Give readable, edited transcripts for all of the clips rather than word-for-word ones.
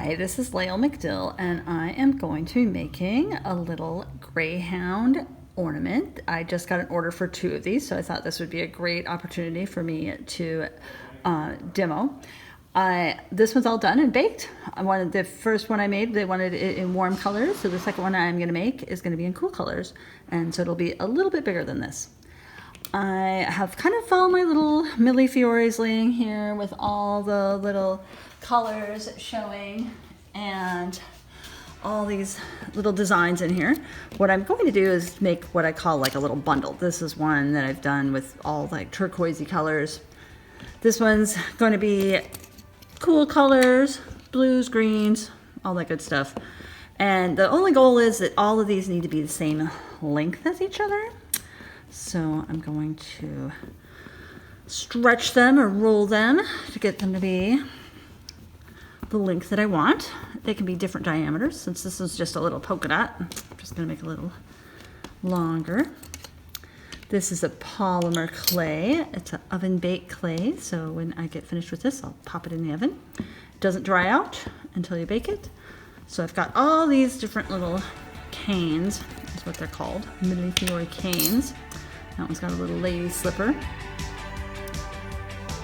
Hi, this is Lael McDill, and I am going to be making a little Greyhound ornament. I just got an order for 2 of these, so I thought this would be a great opportunity for me to demo. This one's all done and baked. The first one I made, they wanted it in warm colors, so the second one I'm going to make is going to be in cool colors, and so it'll be a little bit bigger than this. I have kind of found my little millefioris laying here with all the little colors showing and all these little designs in here. What I'm going to do is make what I call like a little bundle. This is one that I've done with all like turquoisey colors. This one's going to be cool colors, blues, greens, all that good stuff. And the only goal is that all of these need to be the same length as each other. So I'm going to stretch them or roll them to get them to be the length that I want. They can be different diameters. Since this is just a little polka dot, I'm just going to make a little longer. This is a polymer clay. It's an oven baked clay, so when I get finished with this, I'll pop it in the oven. It doesn't dry out until you bake it. So I've got all these different little canes, that's what they're called, millefiori canes. That one's got a little lady slipper.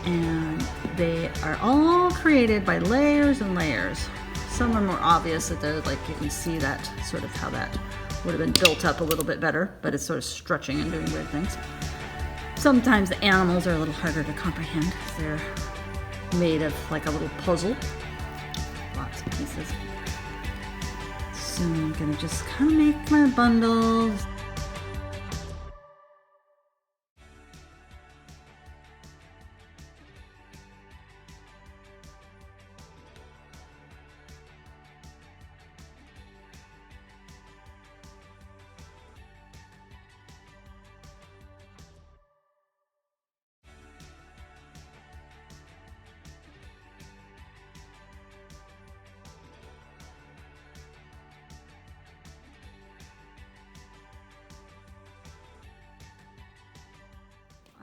And they are all created by layers and layers. Some are more obvious that they're like, you can see that sort of how that would have been built up a little bit better, but it's sort of stretching and doing weird things. Sometimes the animals are a little harder to comprehend. They're made of like a little puzzle. Lots of pieces. So I'm gonna just kind of make my bundles.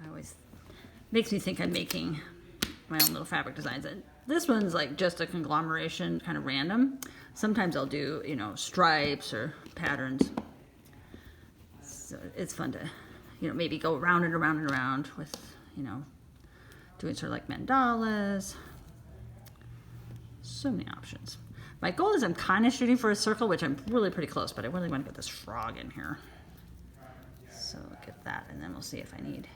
Always makes me think I'm making my own little fabric designs. And this one's like just a conglomeration, kind of random. Sometimes I'll do, you know, stripes or patterns. So it's fun to, you know, maybe go around and around and around with, you know, doing sort of like mandalas. So many options. My goal is I'm kind of shooting for a circle, which I'm really pretty close, but I really want to get this frog in here. So get that, and then we'll see if I need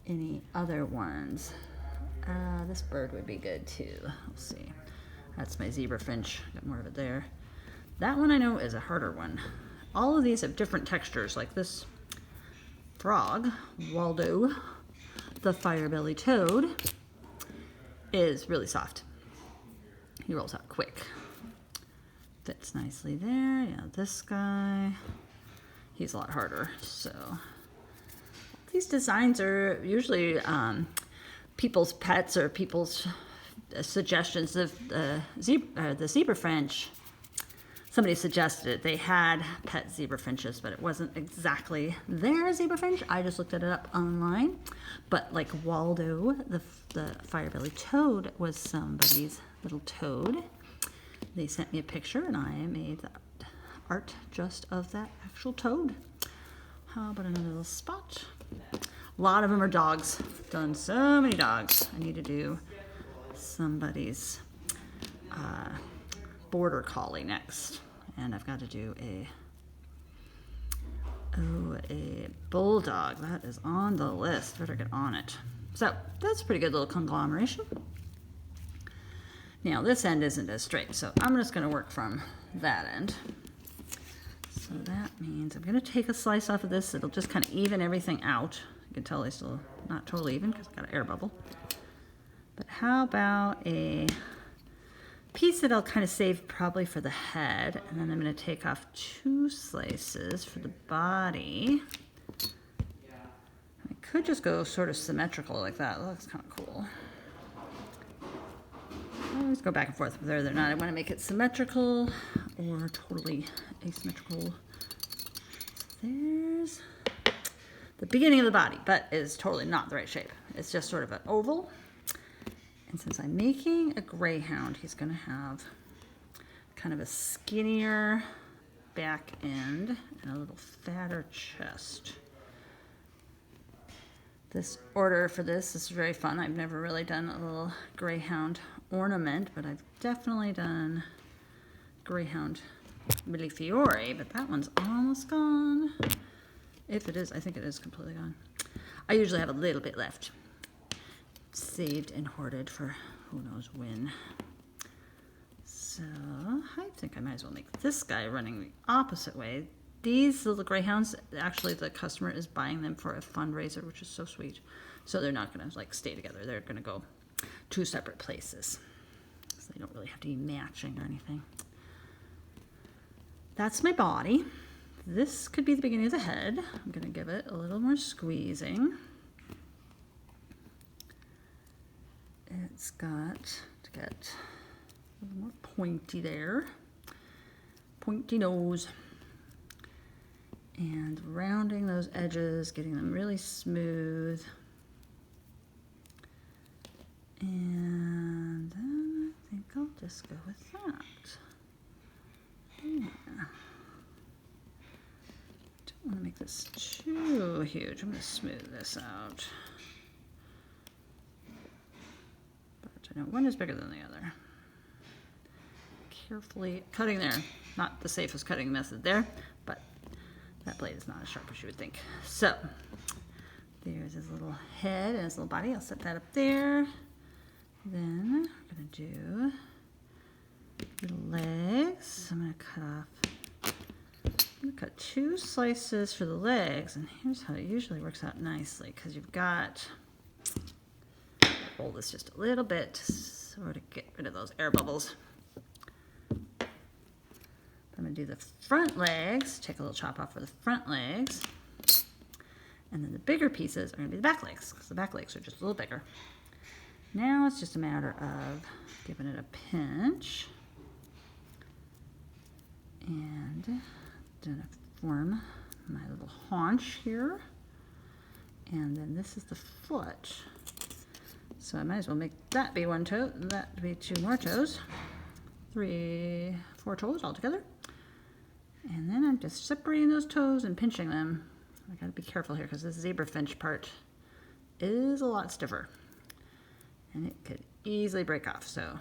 any other ones. This bird would be good too. Let's see. That's my zebra finch. Got more of it there. That one I know is a harder one. All of these have different textures. Like this frog, Waldo, the fire-bellied toad, is really soft. He rolls out quick. Fits nicely there. Yeah, this guy, he's a lot harder. So these designs are usually people's pets or people's suggestions of the zebra finch. Somebody suggested it. They had pet zebra finches, but it wasn't exactly their zebra finch. I just looked it up online. But like Waldo, the fire-bellied toad, was somebody's little toad. They sent me a picture, and I made the art just of that actual toad. How about another little spot? A lot of them are dogs. I've done so many dogs. I need to do somebody's border collie next. And I've got to do a bulldog. That is on the list. Better get on it. So that's a pretty good little conglomeration. Now this end isn't as straight, so I'm just going to work from that end. So that means I'm going to take a slice off of this. It'll just kind of even everything out. You can tell they're still not totally even because I've got an air bubble. But how about a piece that I'll kind of save probably for the head, and then I'm going to take off 2 slices for the body. I could just go sort of symmetrical like that. That looks kind of cool. I always go back and forth whether or not I want to make it symmetrical or totally asymmetrical. There's the beginning of the body, but is totally not the right shape. It's just sort of an oval. And since I'm making a greyhound, he's going to have kind of a skinnier back end and a little fatter chest. This order for this is very fun. I've never really done a little Greyhound ornament, but I've definitely done Greyhound Millefiori, but that one's almost gone. If it is, I think it is completely gone. I usually have a little bit left, saved and hoarded for who knows when. So I think I might as well make this guy running the opposite way. These little greyhounds, actually the customer is buying them for a fundraiser, which is so sweet. So they're not gonna like stay together. They're gonna go two separate places. So they don't really have to be matching or anything. That's my body. This could be the beginning of the head. I'm gonna give it a little more squeezing. It's got to get a little more pointy there. Pointy nose. And rounding those edges, getting them really smooth. And then I think I'll just go with that. Yeah. Don't want to make this too huge. I'm going to smooth this out. But I know one is bigger than the other. Carefully cutting there. Not the safest cutting method there, but that blade is not as sharp as you would think. So there's his little head and his little body. I'll set that up there. Then we're going to do the legs. I'm going to cut off. I'm going to cut 2 slices for the legs, and here's how it usually works out nicely, because you've got, hold this just a little bit to sort of get rid of those air bubbles. I'm going to do the front legs, take a little chop off for the front legs, and then the bigger pieces are going to be the back legs, because the back legs are just a little bigger. Now it's just a matter of giving it a pinch, and I'm going to form my little haunch here, and then this is the foot. So I might as well make that be 1 toe, and that be 2 more toes, 3, 4 toes altogether. And then I'm just separating those toes and pinching them. I gotta be careful here because this zebra finch part is a lot stiffer and it could easily break off. So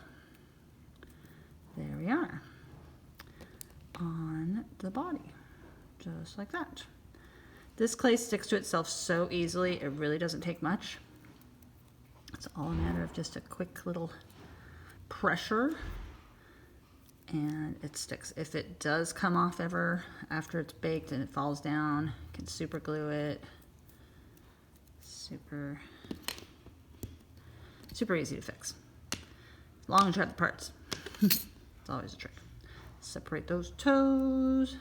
there we are on the body, just like that. This clay sticks to itself so easily, it really doesn't take much. It's all a matter of just a quick little pressure and it sticks. If it does come off ever after it's baked and it falls down, you can super glue it. Super easy to fix. As long as you have the parts. It's always a trick. Separate those toes.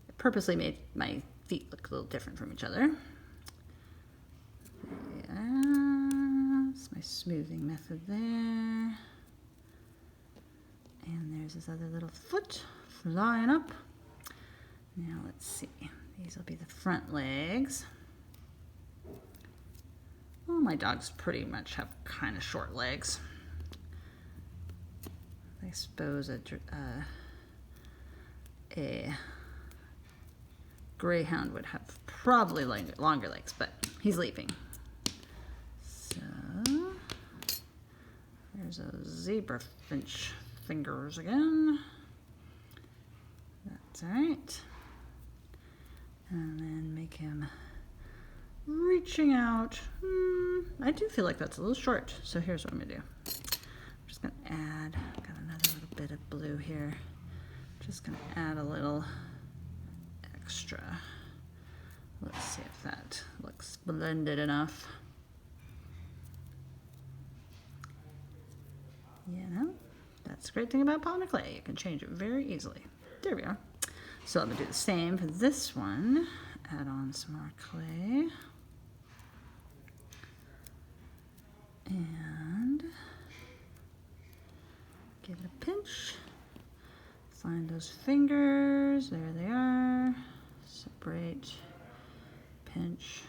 I purposely made my feet look a little different from each other. That's my smoothing method there. And there's this other little foot flying up. Now let's see. These will be the front legs. Well, my dogs pretty much have kind of short legs. I suppose a greyhound would have probably longer legs, but he's leaping. So there's a zebra finch fingers again. That's all right. And then make him reaching out. I do feel like that's a little short, so here's what I'm gonna do. I'm just gonna add, got another little bit of blue here. Just gonna add a little extra. Let's see if that looks blended enough. You know, that's the great thing about polymer clay. You can change it very easily. There we are. So I'm gonna do the same for this one. Add on some more clay. And give it a pinch. Find those fingers. There they are. Separate. Pinch.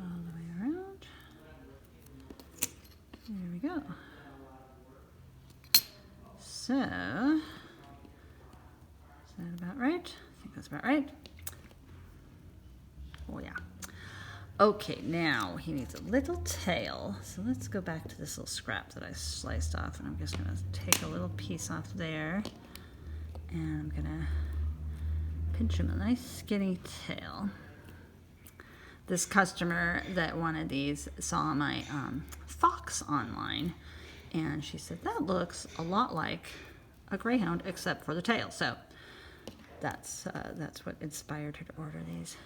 All the way around. There we go. So, is that about right? I think that's about right. Oh yeah. Okay, now he needs a little tail. So let's go back to this little scrap that I sliced off, and I'm just gonna take a little piece off there, and I'm gonna pinch him a nice skinny tail. This customer that wanted these saw my fox online, and she said that looks a lot like a greyhound except for the tail. So that's what inspired her to order these.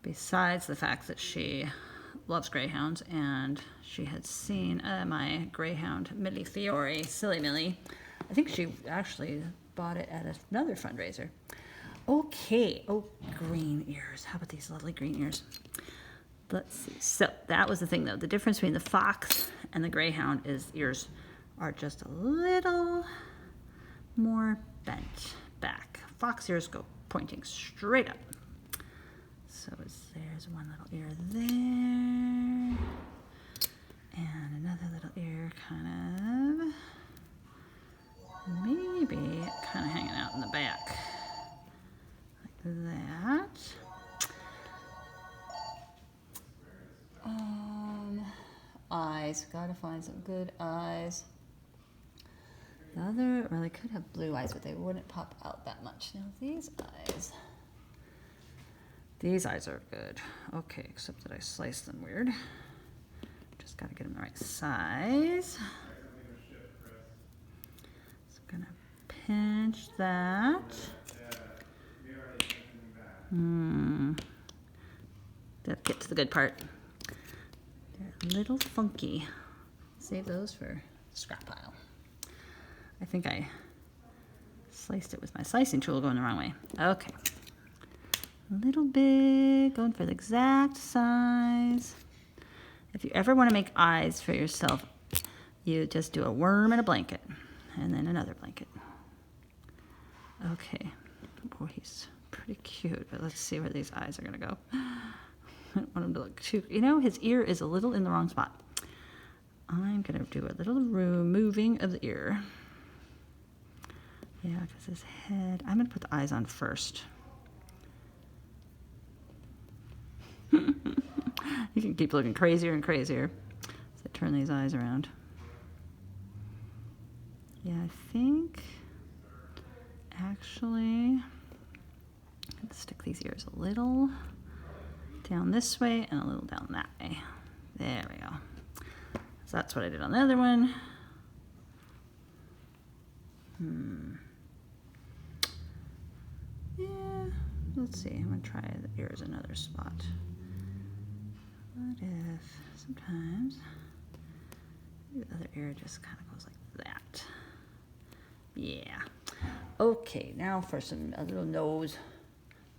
Besides the fact that she loves greyhounds, and she had seen my greyhound Millie Fiore, Silly Millie. I think she actually bought it at another fundraiser. Okay, oh, green ears. How about these lovely green ears? Let's see. So that was the thing, though. The difference between the fox and the greyhound is ears are just a little more bent back. Fox ears go pointing straight up. So there's one little ear there, and another little ear kind of maybe kind of hanging out in the back, like that. Eyes, gotta find some good eyes. The other, well, they could have blue eyes, but they wouldn't pop out that much. Now these eyes are good. Okay, except that I sliced them weird. Just gotta get them the right size. So I'm gonna pinch that. Let's get to the good part. They're a little funky. Save those for the scrap pile. I think I sliced it with my slicing tool going the wrong way. Okay. A little bit, going for the exact size. If you ever want to make eyes for yourself, you just do a worm and a blanket, and then another blanket. Okay. Boy, he's pretty cute, but let's see where these eyes are going to go. I don't want him to look too... You know, his ear is a little in the wrong spot. I'm going to do a little removing of the ear. Yeah, because his head... I'm going to put the eyes on first. You can keep looking crazier and crazier as I turn these eyes around. Yeah, I think... Actually... I'm going to stick these ears a little... down this way and a little down that way. There we go. So that's what I did on the other one. Yeah, let's see. I'm going to try the ears another spot. What if sometimes the other ear just kind of goes like that? Yeah. Okay, now for a little nose.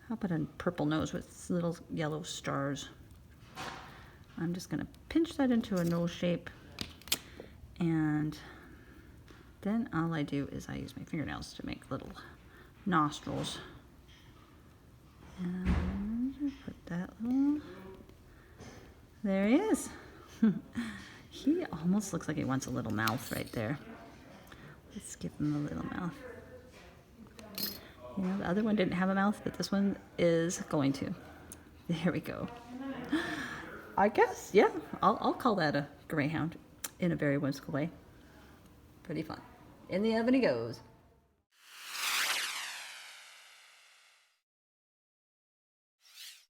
How about a purple nose with little yellow stars? I'm just going to pinch that into a nose shape, and then all I do is I use my fingernails to make little nostrils. And put that little... There he is. He almost looks like he wants a little mouth right there. Let's give him a little mouth. You know, the other one didn't have a mouth, but this one is going to. There we go. I guess, yeah, I'll call that a greyhound in a very whimsical way. Pretty fun. In the oven he goes.